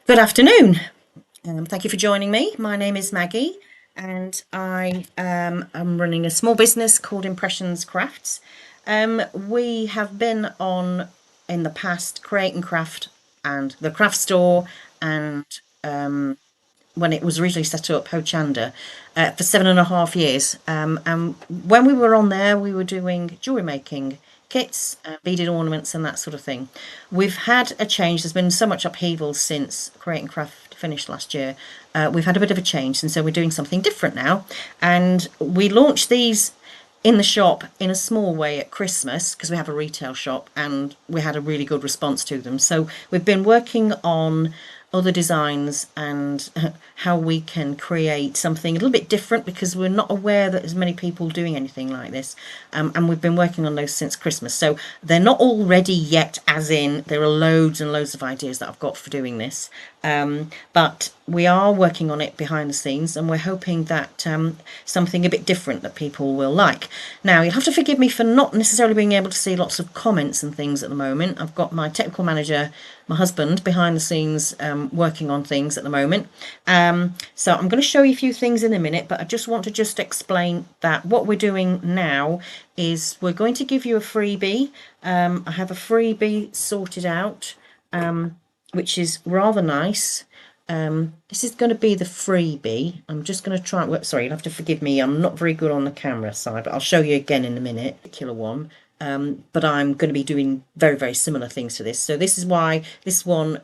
Good afternoon. Thank you for joining me. My name is Maggie, and I am running a small business called Impressions Crafts. We have been on in the past Create and Craft and the craft store, and when it was originally set up, Hochanda, for 7.5 years. And when we were on there, we were doing jewellery making, kits, beaded ornaments, and that sort of thing. We've had a change. There's been so much upheaval since Create and Craft finished last year. We've had a bit of a change, and so we're doing something different now. And we launched these in the shop in a small way at Christmas because we have a retail shop, and we had a really good response to them. So we've been working on other designs and how we can create something a little bit different because we're not aware that there's many people doing anything like this, and we've been working on those since Christmas. So they're not all ready yet, as in there are loads and loads of ideas that I've got for doing this, but we are working on it behind the scenes, and we're hoping that something a bit different that people will like. Now, you'll have to forgive me for not necessarily being able to see lots of comments and things at the moment. I've got my technical manager, my husband, behind the scenes working on things at the moment. So I'm going to show you a few things in a minute, but I just want to explain that what we're doing now is we're going to give you a freebie. I have a freebie sorted out, which is rather nice. This is going to be the freebie. I'm just going to try and work. Sorry, you'll have to forgive me. I'm not very good on the camera side, but I'll show you again in a minute. Particular one. But I'm going to be doing very, very similar things to this. So this is why this one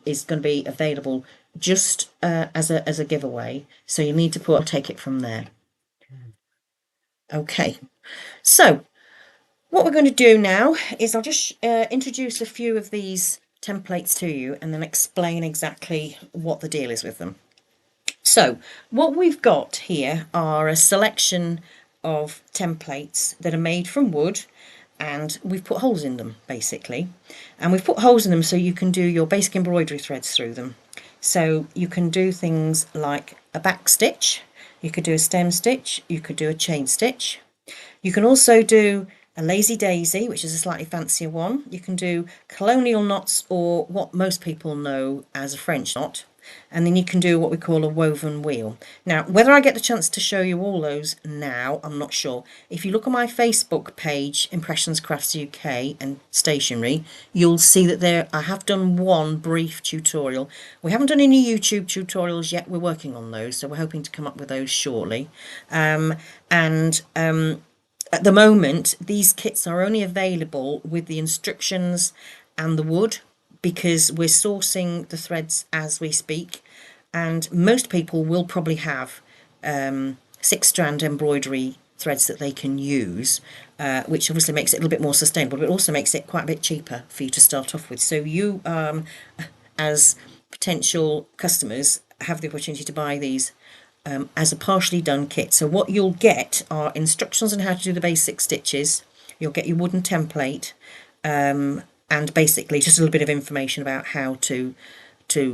is going to be available just as a giveaway. So you need to take it from there. Okay. So what we're going to do now is I'll just introduce a few of these templates to you and then explain exactly what the deal is with them. So what we've got here are a selection of templates that are made from wood, and we've put holes in them basically, and we've put holes in them so you can do your basic embroidery threads through them. So you can do things like a back stitch, you could do a stem stitch, you could do a chain stitch, you can also do a lazy daisy, which is a slightly fancier one. You can do colonial knots, or what most people know as a French knot, and then you can do what we call a woven wheel. Now, whether I get the chance to show you all those now, I'm not sure. If you look on my Facebook page, Impressions Crafts UK and Stationery, you'll see that I have done one brief tutorial. We haven't done any YouTube tutorials yet. We're working on those, so we're hoping to come up with those shortly. At the moment, these kits are only available with the instructions and the wood, because we're sourcing the threads as we speak, and most people will probably have 6-strand embroidery threads that they can use, which obviously makes it a little bit more sustainable, but it also makes it quite a bit cheaper for you to start off with. So you, as potential customers, have the opportunity to buy these as a partially done kit. So what you'll get are instructions on how to do the basic stitches. You'll get your wooden template, and basically just a little bit of information about how to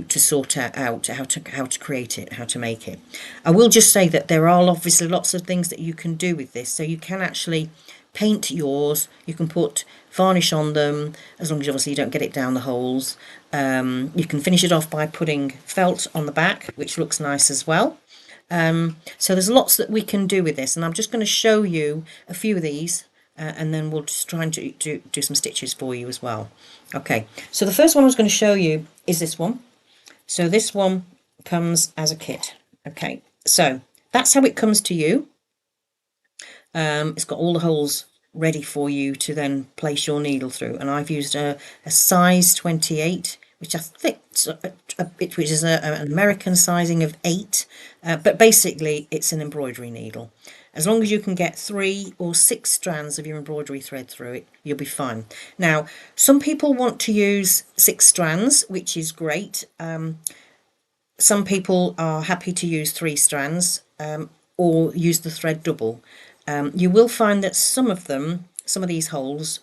sort out how to create it, how to make it. I will just say that there are obviously lots of things that you can do with this. So you can actually paint yours, you can put varnish on them, as long as obviously you don't get it down the holes. You can finish it off by putting felt on the back, which looks nice as well. So there's lots that we can do with this, and I'm just going to show you a few of these, and then we'll just try and do some stitches for you as well. Okay, so the first one I was going to show you is this one. So this one comes as a kit. Okay, so that's how it comes to you. It's got all the holes ready for you to then place your needle through, and I've used a size 28, which I think which is an American sizing of 8, but basically it's an embroidery needle. As long as you can get 3 or 6 strands of your embroidery thread through it, you'll be fine. Now, some people want to use 6 strands, which is great. Some people are happy to use 3 strands, or use the thread double. You will find that some of these holes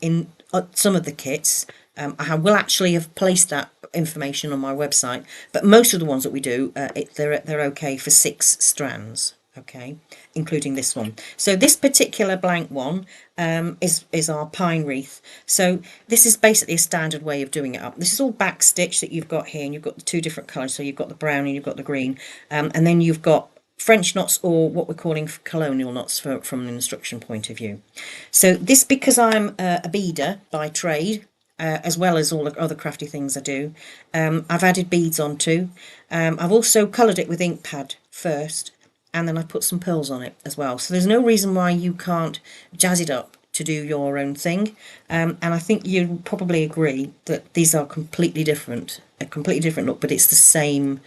in some of the kits, I will actually have placed that information on my website, but most of the ones that we do, they're okay for 6 strands. okay, including this one. So this particular blank one is our pine wreath. So this is basically a standard way of doing it up. This is all back stitch that you've got here, and you've got the two different colours. So you've got the brown and you've got the green, and then you've got French knots, or what we're calling colonial knots from an instruction point of view. So this, because I'm a beader by trade, as well as all the other crafty things I do, I've added beads onto. I've also coloured it with ink pad first, and then I put some pearls on it as well. So there's no reason why you can't jazz it up to do your own thing. And I think you probably agree that these are completely different, a completely different look, but it's the same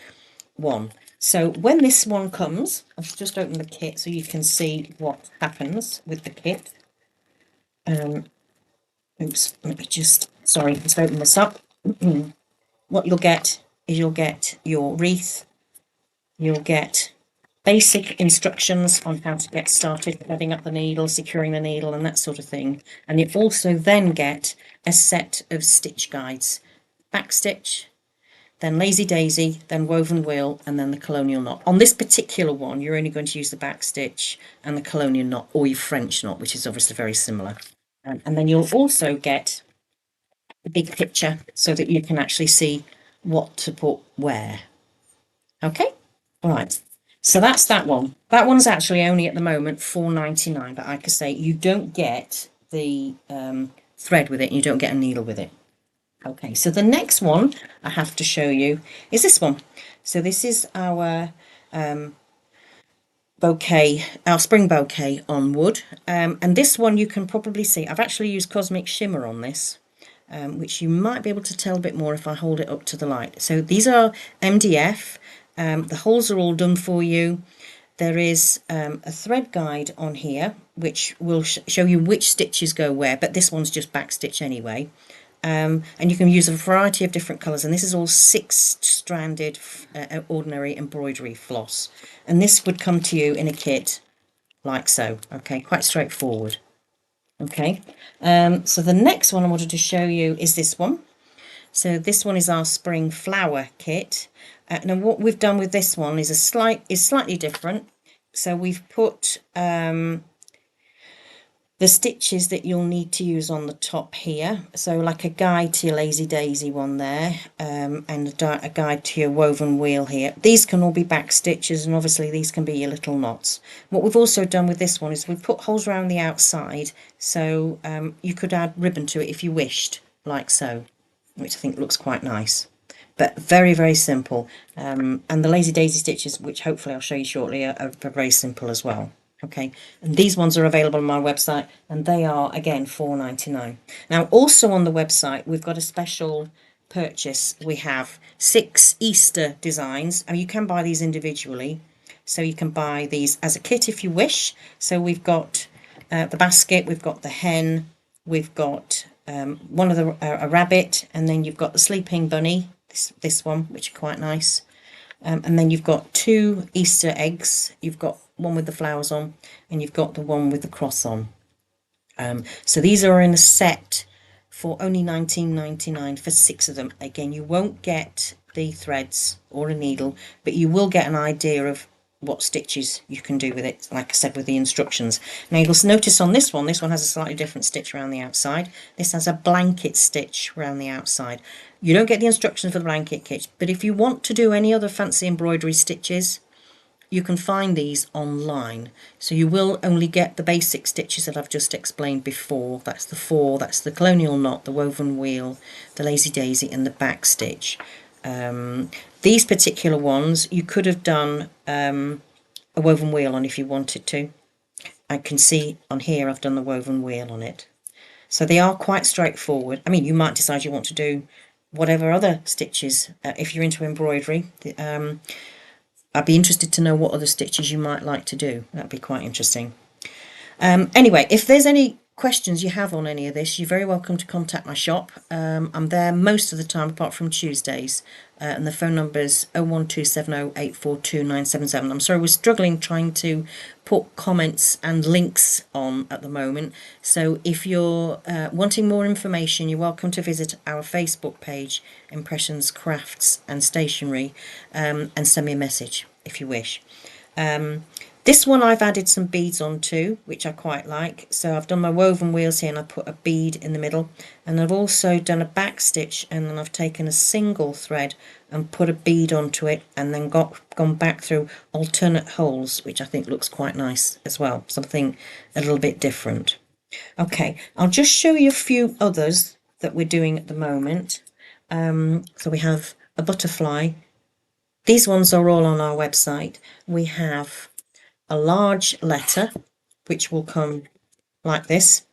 one. So when this one comes, I've just opened the kit so you can see what happens with the kit. Oops, let me just, sorry, just open this up. What you'll get is you'll get your wreath, you'll get basic instructions on how to get started threading up the needle, securing the needle and that sort of thing. And you also then get a set of stitch guides, back stitch, then lazy daisy, then woven wheel, and then the colonial knot. On this particular one, you're only going to use the back stitch and the colonial knot, or your French knot, which is obviously very similar. And then you'll also get the big picture so that you can actually see what to put where. Okay, all right. So that's that one. That one's actually only at the moment £4.99, but like I say, you don't get the thread with it, and you don't get a needle with it. Okay, so the next one I have to show you is this one. So this is our bouquet, our spring bouquet on wood, and this one you can probably see I've actually used Cosmic Shimmer on this, which you might be able to tell a bit more if I hold it up to the light. So these are MDF. The holes are all done for you. There is a thread guide on here which will show you which stitches go where, but this one's just back stitch anyway. And you can use a variety of different colours, and this is all 6-stranded ordinary embroidery floss, and this would come to you in a kit like so. Okay, quite straightforward. Okay, so the next one I wanted to show you is this one. So this one is our spring flower kit. Now what we've done with this one is slightly different. So we've put the stitches that you'll need to use on the top here, so like a guide to your lazy daisy one there, and a guide to your woven wheel here. These can all be back stitches, and obviously these can be your little knots. What we've also done with this one is we've put holes around the outside, so you could add ribbon to it if you wished, like so, which I think looks quite nice. But very, very simple. And the lazy daisy stitches, which hopefully I'll show you shortly, are very simple as well. Okay, and these ones are available on my website, and they are again £4.99. Now also on the website we've got a special purchase. We have 6 Easter designs, and you can buy these individually, so you can buy these as a kit if you wish. So we've got the basket, we've got the hen, we've got one of the a rabbit, and then you've got the sleeping bunny, this one, which are quite nice. And then you've got 2 Easter eggs. You've got one with the flowers on, and you've got the one with the cross on. So these are in a set for only £19.99 for 6 of them. Again, you won't get the threads or a needle, but you will get an idea of what stitches you can do with it, like I said, with the instructions. Now you'll notice on this one has a slightly different stitch around the outside. This has a blanket stitch around the outside. You don't get the instructions for the blanket kit, but if you want to do any other fancy embroidery stitches, you can find these online. So you will only get the basic stitches that I've just explained before. That's the 4, that's the colonial knot, the woven wheel, the lazy daisy, and the back stitch. These particular ones you could have done a woven wheel on if you wanted to. I can see on here I've done the woven wheel on it. So they are quite straightforward. I mean, you might decide you want to do whatever other stitches if you're into embroidery. I'd be interested to know what other stitches you might like to do. That'd be quite interesting. Anyway, if there's any questions you have on any of this, you're very welcome to contact my shop. I'm there most of the time apart from Tuesdays, and the phone number is 01270842977. I'm sorry, we're struggling trying to put comments and links on at the moment, so if you're wanting more information, you're welcome to visit our Facebook page, Impressions, Crafts and Stationery, and send me a message if you wish. This one I've added some beads onto, which I quite like. So I've done my woven wheels here and I put a bead in the middle, and I've also done a back stitch, and then I've taken a single thread and put a bead onto it, and then gone back through alternate holes, which I think looks quite nice as well, something a little bit different. Okay, I'll just show you a few others that we're doing at the moment. So we have a butterfly. These ones are all on our website. We have a large letter, which will come like this.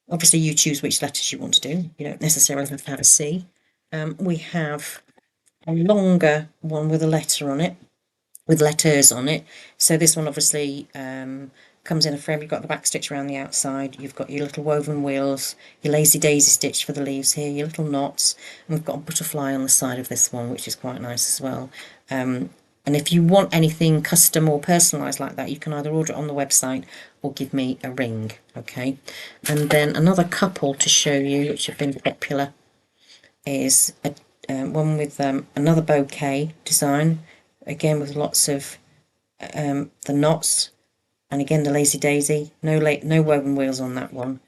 Obviously, you choose which letters you want to do. You don't necessarily have to have a C. We have a longer one with a letter on it, with letters on it. So this one obviously comes in a frame. You've got the back stitch around the outside. You've got your little woven wheels, your lazy daisy stitch for the leaves here, your little knots. And we've got a butterfly on the side of this one, which is quite nice as well. And if you want anything custom or personalised like that, you can either order it on the website or give me a ring, okay? And then another couple to show you, which have been popular, is one with another bouquet design, again with lots of the knots, and again the lazy daisy, no woven wheels on that one.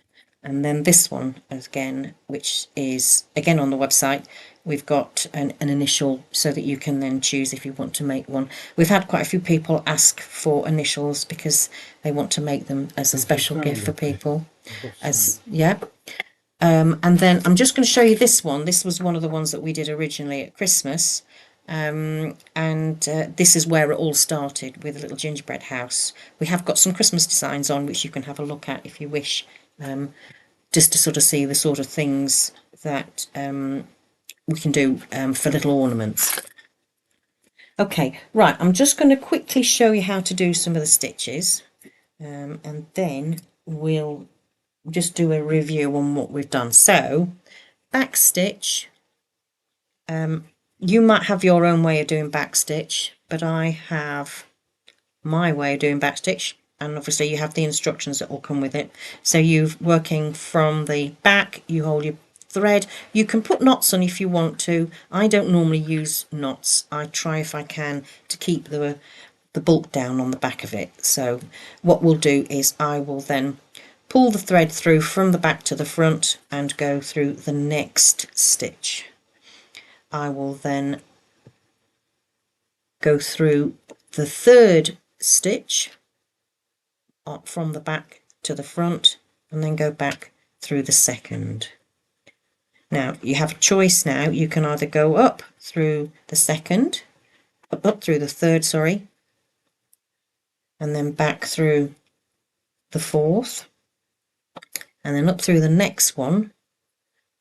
And then this one again, which is again on the website, we've got an initial so that you can then choose if you want to make one. We've had quite a few people ask for initials because they want to make them as a special gift for people. And then I'm just going to show you this one. This was one of the ones that we did originally at Christmas. This is where it all started, with a little gingerbread house. We have got some Christmas designs on which you can have a look at if you wish, just to sort of see the sort of things that we can do for little ornaments. Okay, right, I'm just going to quickly show you how to do some of the stitches, and then we'll just do a review on what we've done. So, back stitch, you might have your own way of doing back stitch, but I have my way of doing back stitch, and obviously you have the instructions that will come with it. So you're working from the back, you hold your thread. You can put knots on if you want to. I don't normally use knots. I try if I can to keep the bulk down on the back of it. So what we'll do is I will then pull the thread through from the back to the front and go through the next stitch. I will then go through the third stitch from the back to the front and then go back through the second. Now you have a choice now. You can either go up through the second, up through the third, sorry, and then back through the fourth, and then up through the next one,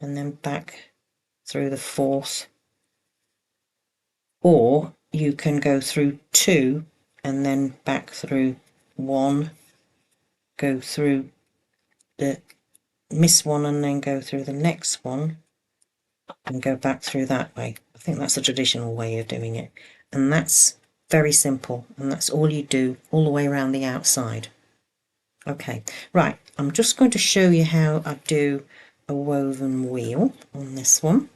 and then back through the fourth, or you can go through two and then back through one, go through the miss one and then go through the next one and go back through that way. I think that's a traditional way of doing it, and that's very simple, and that's all you do all the way around the outside. Okay, right, I'm just going to show you how I do a woven wheel on this one.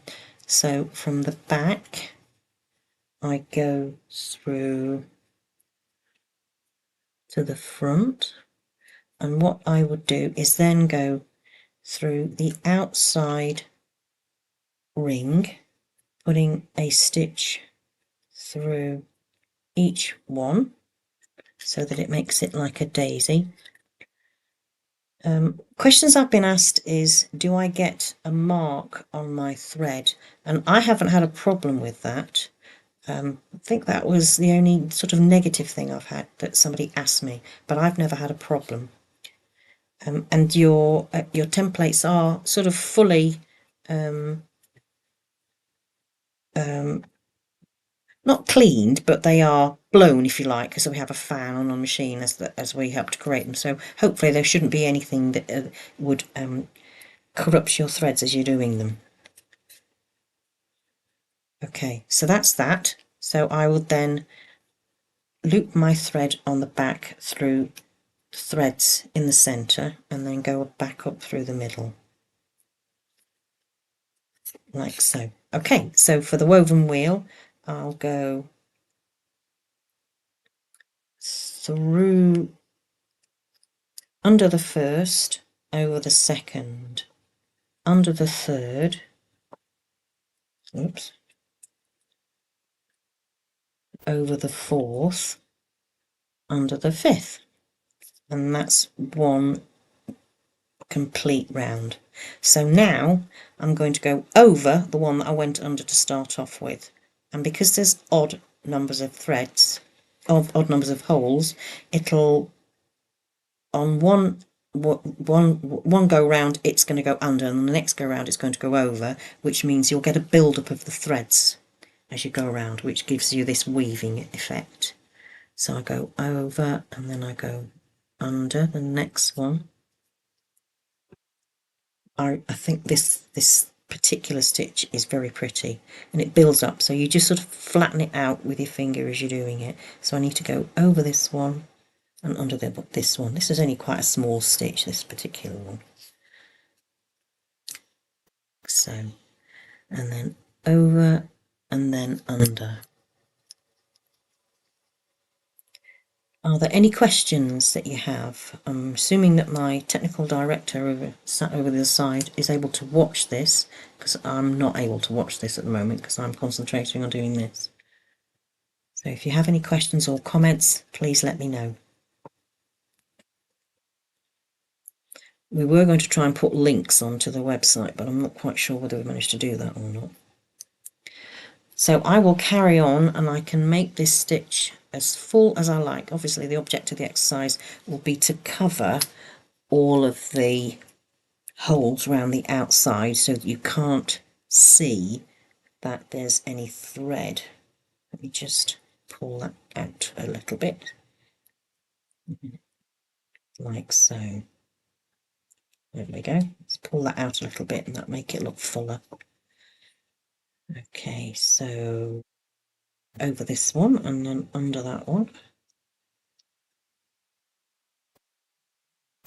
So from the back I go through to the front, and what I would do is then go through the outside ring, putting a stitch through each one so that it makes it like a daisy. Questions I've been asked is, do I get a mark on my thread? And I haven't had a problem with that. I think that was the only sort of negative thing I've had that somebody asked me, but I've never had a problem. And your templates are sort of fully not cleaned, but they are blown, if you like, because we have a fan on a machine as we help to create them. So hopefully there shouldn't be anything that would corrupt your threads as you're doing them. Okay, so that's that. So I will then loop my thread on the back through threads in the center and then go back up through the middle, like so. Okay, so for the woven wheel, I'll go through under the first, over the second, under the third, oops, over the fourth, under the fifth, and that's one complete round. So now I'm going to go over the one that I went under to start off with, and because there's odd numbers of threads, odd numbers of holes, it'll on one go round it's going to go under, and the next go round it's going to go over, which means you'll get a build up of the threads as you go around, which gives you this weaving effect. So I go over and then I go under the next one. I think this particular stitch is very pretty, and it builds up, so you just sort of flatten it out with your finger as you're doing it. So I need to go over this one and under this one. This is only quite a small stitch, this particular one. So, and then over and then under. Are there any questions that you have? I'm assuming that my technical director sat over the other side is able to watch this, because I'm not able to watch this at the moment because I'm concentrating on doing this. So if you have any questions or comments, please let me know. We were going to try and put links onto the website, but I'm not quite sure whether we managed to do that or not. So I will carry on, and I can make this stitch as full as I like. Obviously the object of the exercise will be to cover all of the holes around the outside so that you can't see that there's any thread. Let me just pull that out a little bit, like so. There we go. Let's pull that out a little bit and that make it look fuller. Okay, so over this one and then under that one,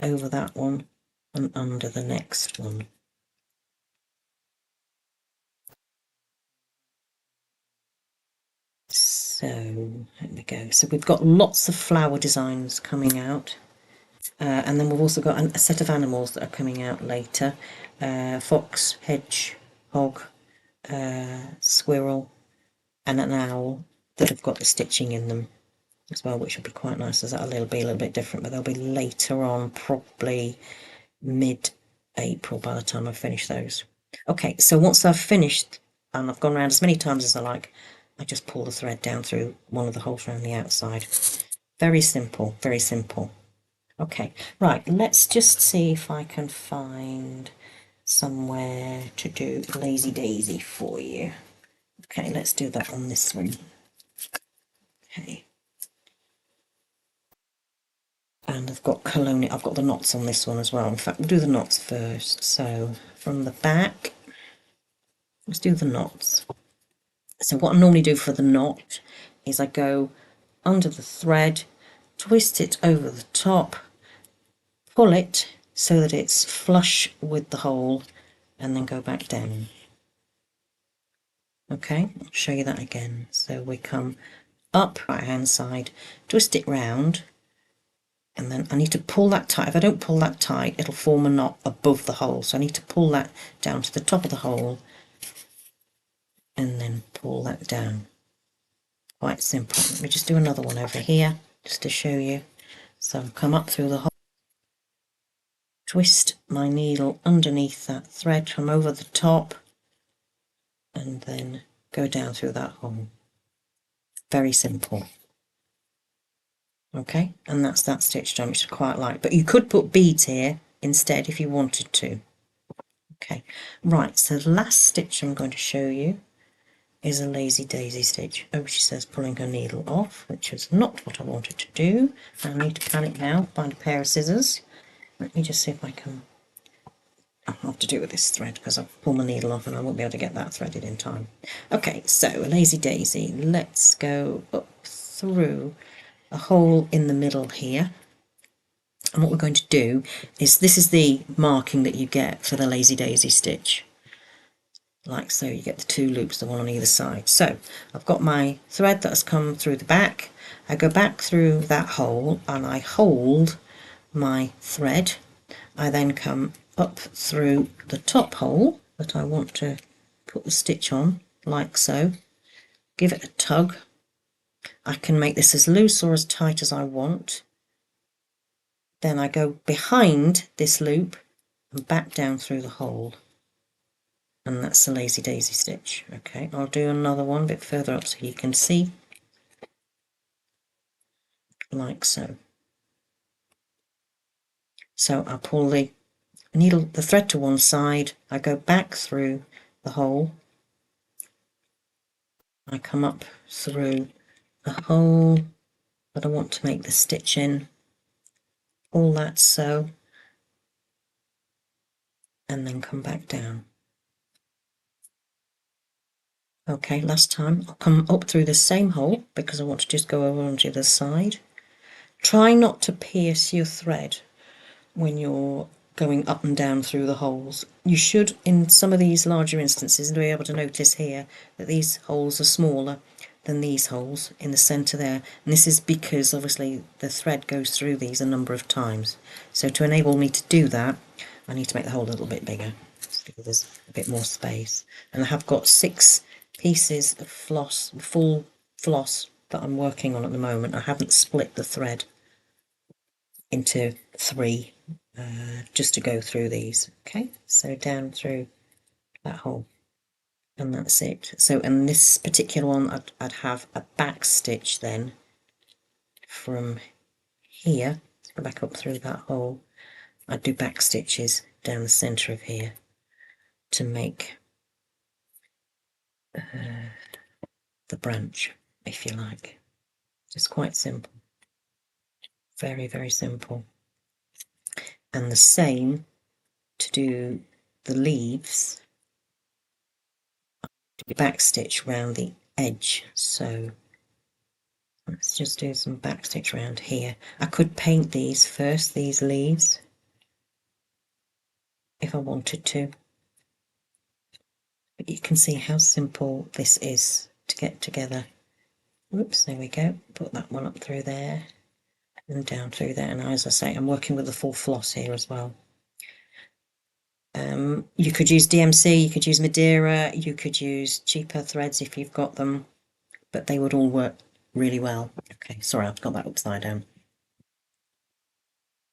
over that one and under the next one. So there we go. So we've got lots of flower designs coming out, and then we've also got a set of animals that are coming out later. Fox, hedgehog, squirrel and an owl that have got the stitching in them as well, which will be quite nice. As that'll be a little bit different, but they'll be later on, probably mid-April by the time I finish those. Okay, so once I've finished and I've gone around as many times as I like, I just pull the thread down through one of the holes around the outside. Very simple, very simple. Okay, right, let's just see if I can find somewhere to do Lazy Daisy for you. Okay, let's do that on this one. Okay. And I've got the knots on this one as well. In fact, we'll do the knots first. So from the back, let's do the knots. So what I normally do for the knot is I go under the thread, twist it over the top, pull it so that it's flush with the hole, and then go back down. Okay, I'll show you that again. So we come up right hand side, twist it round, and then I need to pull that tight. If I don't pull that tight, it'll form a knot above the hole. So I need to pull that down to the top of the hole and then pull that down. Quite simple. Let me just do another one over here just to show you. So come up through the hole, twist my needle underneath that thread from over the top, and then go down through that hole. Very simple. Okay, and that's that stitch done, which I quite like. But you could put beads here instead if you wanted to. Okay, right, so the last stitch I'm going to show you is a Lazy Daisy stitch. Oh, she says pulling her needle off, which is not what I wanted to do. I need to panic now, find a pair of scissors. Let me just see if I can... I'll have to do it with this thread because I'll pull my needle off and I won't be able to get that threaded in time. Okay, so a Lazy Daisy. Let's go up through a hole in the middle here. And what we're going to do is, this is the marking that you get for the Lazy Daisy stitch. like so. You get the two loops, the one on either side. So I've got my thread that has come through the back. I go back through that hole and I hold my thread. I then come up through the top hole that I want to put the stitch on, like so. Give it a tug. I can make this as loose or as tight as I want. Then I go behind this loop and back down through the hole. And that's the lazy daisy stitch. Okay, I'll do another one a bit further up so you can see, like so. So I pull the thread to one side, I go back through the hole, I come up through the hole that I want to make the stitch in, all that so, and then come back down. Okay, last time I'll come up through the same hole because I want to just go over onto the other side. Try not to pierce your thread when you're going up and down through the holes. You should, in some of these larger instances, be able to notice here that these holes are smaller than these holes in the centre there. And this is because obviously the thread goes through these a number of times. So to enable me to do that, I need to make the hole a little bit bigger so there's a bit more space. And I have got 6 pieces of floss, full floss, that I'm working on at the moment. I haven't split the thread into 3 just to go through these. Okay, so down through that hole, and that's it. So, and this particular one, I'd have a back stitch then from here, let's go back up through that hole. I'd do back stitches down the centre of here to make the branch, if you like. It's quite simple, very, very simple. And the same to do the leaves, back stitch round the edge. So let's just do some back stitch around here. I could paint these first, these leaves, if I wanted to, but you can see how simple this is to get together. Whoops, there we go. Put that one up through there and down through there. And as I say, I'm working with the full floss here as well. You could use DMC, you could use Madeira, you could use cheaper threads if you've got them, but they would all work really well. Okay, sorry, I've got that upside down.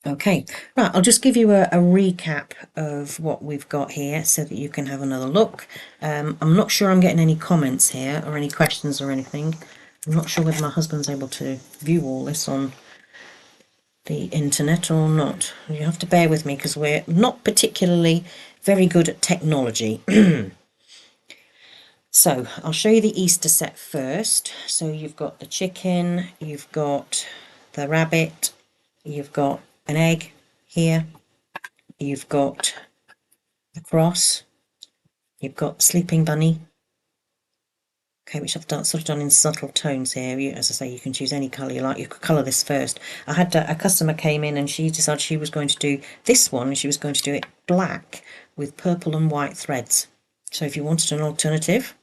Okay, right, I'll just give you a recap of what we've got here so that you can have another look. I'm not sure I'm getting any comments here or any questions or anything. I'm not sure whether my husband's able to view all this on the internet or not. You have to bear with me because we're not particularly very good at technology. So I'll show you the Easter set first. So you've got the chicken, you've got the rabbit, you've got an egg here, you've got the cross, you've got sleeping bunny. Okay, which I've sort of done in subtle tones here. As I say, you can choose any colour you like. You could colour this first. I had a customer came in and she decided she was going to do this one, and she was going to do it black with purple and white threads. So if you wanted an alternative,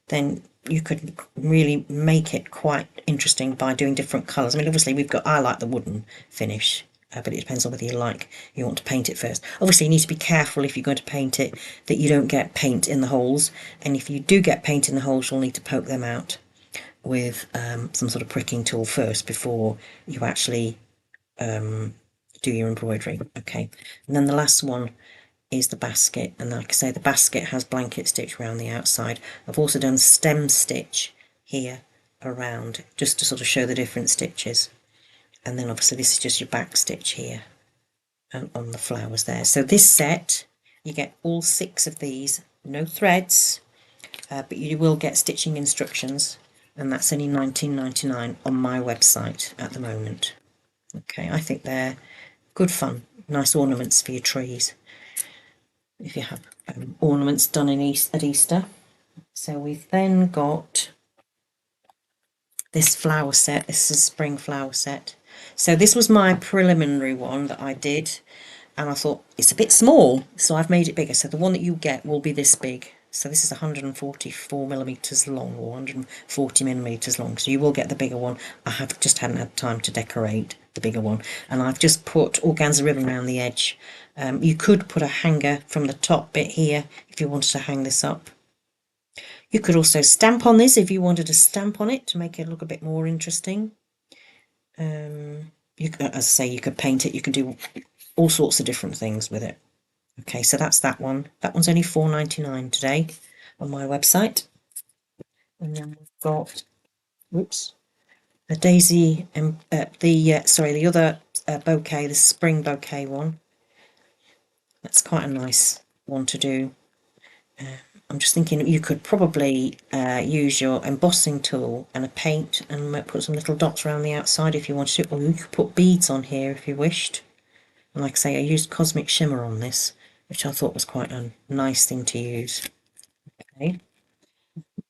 then you could really make it quite interesting by doing different colours. I mean, obviously I like the wooden finish, but it depends on whether you want to paint it first. Obviously, you need to be careful if you're going to paint it that you don't get paint in the holes, and if you do get paint in the holes, you'll need to poke them out with some sort of pricking tool first before you actually do your embroidery. Okay, and then the last one is the basket, and like I say, the basket has blanket stitch around the outside. I've also done stem stitch here around just to sort of show the different stitches, and then obviously this is just your back stitch here and on the flowers there. So this set, you get all 6 of these, no threads, but you will get stitching instructions, and that's only £19.99 on my website at the moment. Okay, I think they're good fun, nice ornaments for your trees if you have ornaments done at Easter. So we've then got this flower set. This is a spring flower set. So this was my preliminary one that I did, and I thought it's a bit small, so I've made it bigger. So the one that you get will be this big. So this is 144 millimeters long, or 140 millimeters long. So you will get the bigger one. I have just hadn't had time to decorate the bigger one, and I've just put organza ribbon around the edge. You could put a hanger from the top bit here if you wanted to hang this up. You could also stamp on this if you wanted to stamp on it to make it look a bit more interesting. You could, as I say, you could paint it. You can do all sorts of different things with it. Okay, so that's that one. That one's only £4.99 today on my website. And then we've got, whoops, the daisy and the other bouquet, the spring bouquet one. That's quite a nice one to do. I'm just thinking you could probably use your embossing tool and a paint and put some little dots around the outside if you wanted to, or you could put beads on here if you wished. And like I say, I used Cosmic Shimmer on this, which I thought was quite a nice thing to use. Okay.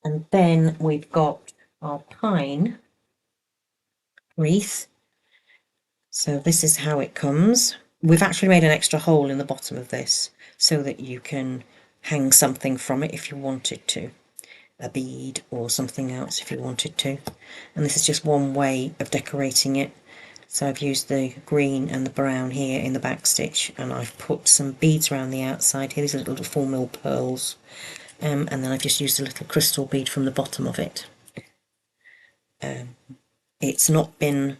And then we've got our pine wreath. So this is how it comes. We've actually made an extra hole in the bottom of this so that you can hang something from it if you wanted to. A bead or something else if you wanted to. And this is just one way of decorating it. So I've used the green and the brown here in the back stitch, and I've put some beads around the outside here. These are little 4mm pearls. And then I've just used a little crystal bead from the bottom of it. It's not been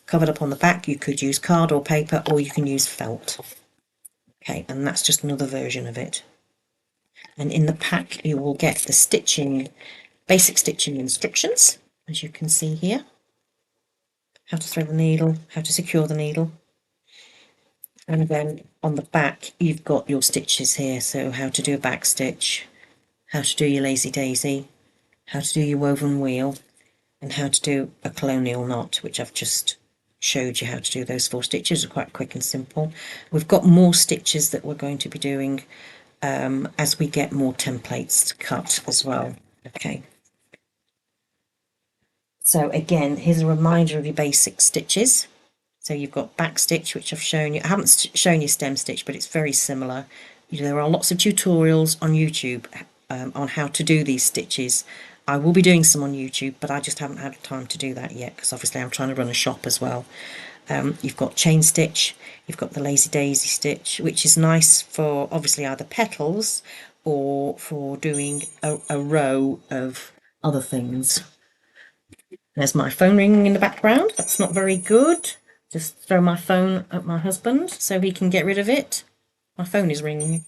covered up on the back. You could use card or paper, or you can use felt. Okay, and that's just another version of it. And in the pack you will get the stitching, basic stitching instructions, as you can see here. How to thread the needle, how to secure the needle. And then on the back you've got your stitches here, so how to do a back stitch, how to do your lazy daisy, how to do your woven wheel, and how to do a colonial knot, which I've just showed you how to do. Those 4 stitches are quite quick and simple. We've got more stitches that we're going to be doing as we get more templates to cut as well. Okay. So again, here's a reminder of your basic stitches. So you've got back stitch, which I've shown you. I haven't shown you stem stitch, but it's very similar. There are lots of tutorials on YouTube on how to do these stitches. I will be doing some on YouTube, but I just haven't had time to do that yet because obviously I'm trying to run a shop as well. You've got chain stitch, you've got the lazy daisy stitch, which is nice for obviously either petals or for doing a row of other things. There's my phone ringing in the background. That's not very good. Just throw my phone at my husband so he can get rid of it. My phone is ringing.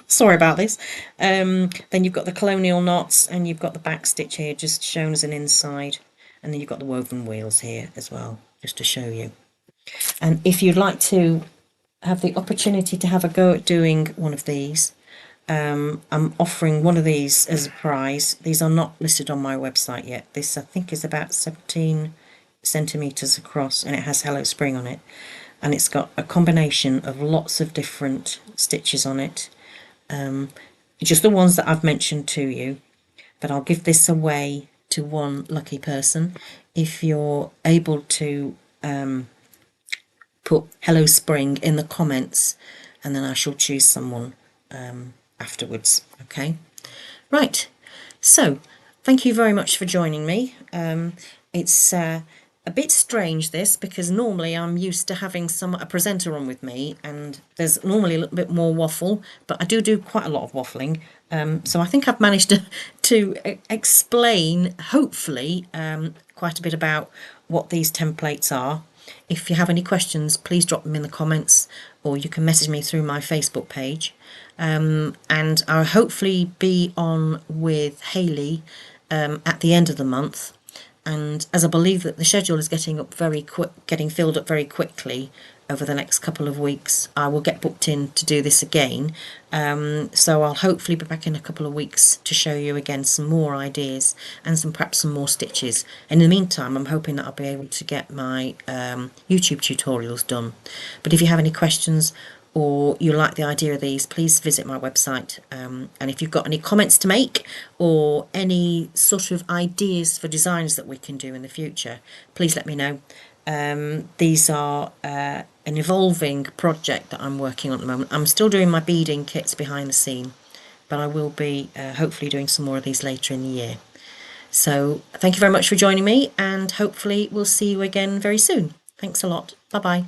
Sorry about this. Then you've got the colonial knots, and you've got the back stitch here just shown as an inside, and then you've got the woven wheels here as well, just to show you. And if you'd like to have the opportunity to have a go at doing one of these, I'm offering one of these as a prize. These are not listed on my website yet. This I think is about 17 centimeters across, and it has Hello Spring on it, and it's got a combination of lots of different stitches on it, just the ones that I've mentioned to you. But I'll give this away to one lucky person if you're able to put Hello Spring in the comments, and then I shall choose someone afterwards. Okay, right, so thank you very much for joining me. It's a bit strange this, because normally I'm used to having a presenter on with me, and there's normally a little bit more waffle, but I do quite a lot of waffling. So I think I've managed to explain, hopefully, quite a bit about what these templates are. If you have any questions, please drop them in the comments, or you can message me through my Facebook page. And I'll hopefully be on with Hayley at the end of the month. And as I believe that the schedule is getting filled up very quickly over the next couple of weeks, I will get booked in to do this again. So I'll hopefully be back in a couple of weeks to show you again some more ideas and perhaps some more stitches. In the meantime, I'm hoping that I'll be able to get my YouTube tutorials done. But if you have any questions, or you like the idea of these, please visit my website, and if you've got any comments to make or any sort of ideas for designs that we can do in the future, please let me know. These are an evolving project that I'm working on at the moment. I'm still doing my beading kits behind the scene, but I will be hopefully doing some more of these later in the year. So thank you very much for joining me, and hopefully we'll see you again very soon. Thanks a lot. Bye bye.